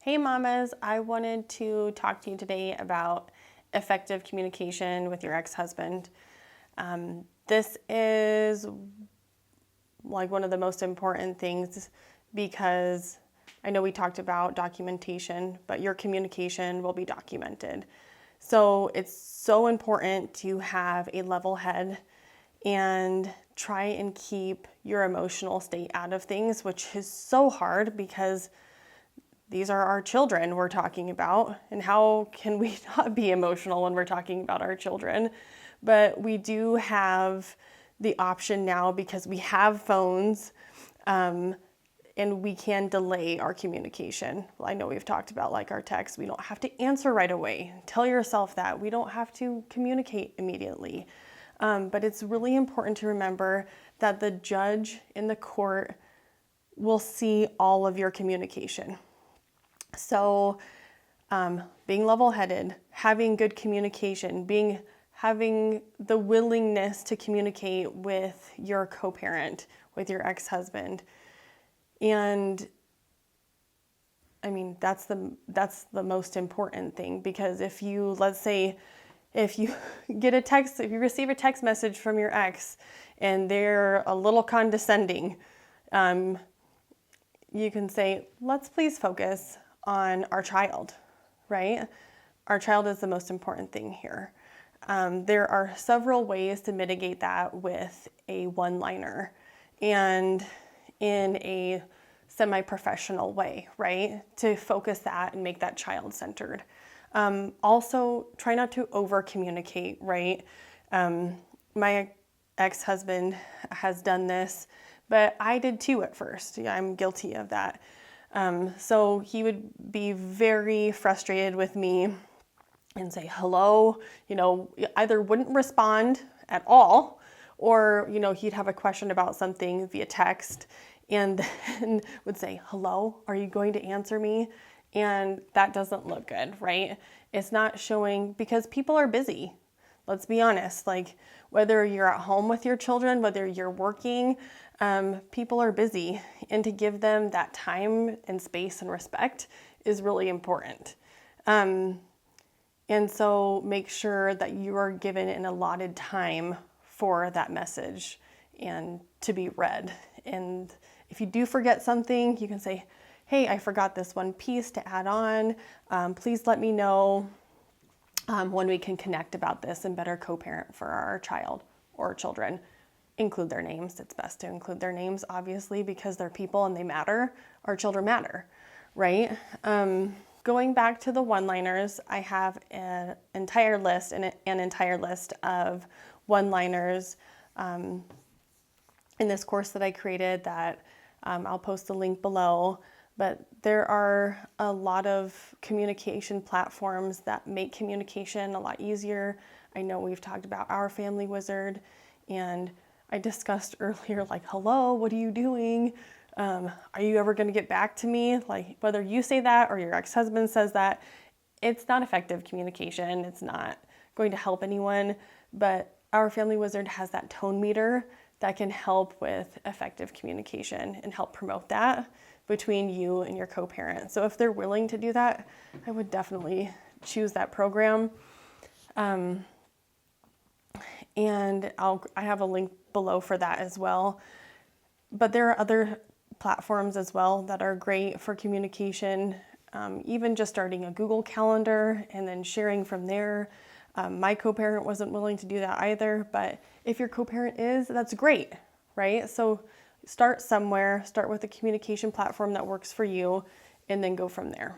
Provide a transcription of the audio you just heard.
Hey mamas, I wanted to talk to you today about effective communication with your ex-husband. This is like one of the most important things because I know we talked about documentation, but your communication will be documented. So it's so important to have a level head and try and keep your emotional state out of things, which is so hard because these are our children we're talking about, and how can we not be emotional when we're talking about our children? But we do have the option now because we have phones, and we can delay our communication. Well, I know we've talked about like our texts. We don't have to answer right away. Tell yourself that. We don't have to communicate immediately. But it's really important to remember that the judge in the court will see all of your communication. So being level-headed, having good communication, having the willingness to communicate with your co-parent, with your ex-husband. And I mean, that's the most important thing, because if you, let's say, if you receive a text message from your ex and they're a little condescending, you can say, let's please focus on our child, right? Our child is the most important thing here. There are several ways to mitigate that with a one-liner and in a semi-professional way, right? To focus that and make that child-centered. Also, try not to over-communicate, right? My ex-husband has done this, but I did too at first. Yeah, I'm guilty of that. So he would be very frustrated with me and say, hello, either wouldn't respond at all, or, he'd have a question about something via text and then would say, hello, are you going to answer me? And that doesn't look good, right? It's not showing, because people are busy. Let's be honest, like whether you're at home with your children, whether you're working, people are busy, and to give them that time and space and respect is really important. And so make sure that you are given an allotted time for that message and to be read. And if you do forget something, you can say, hey, I forgot this one piece to add on. Please let me know when we can connect about this and better co-parent for our child or children. Include their names. It's best to include their names, obviously, because they're people and they matter. Our children matter, right? Going back to the one-liners, I have an entire list of one-liners in this course that I created that I'll post the link below. But there are a lot of communication platforms that make communication a lot easier. I know we've talked about Our Family Wizard, and I discussed earlier, like, hello, what are you doing? Are you ever going to get back to me? Like, whether you say that or your ex-husband says that, it's not effective communication. It's not going to help anyone. But Our Family Wizard has that tone meter that can help with effective communication and help promote that between you and your co-parent. So if they're willing to do that, I would definitely choose that program. And I have a link below for that as well. But there are other platforms as well that are great for communication, even just starting a Google Calendar and then sharing from there. My co-parent wasn't willing to do that either, but if your co-parent is, that's great, right? So start somewhere, start with a communication platform that works for you, and then go from there.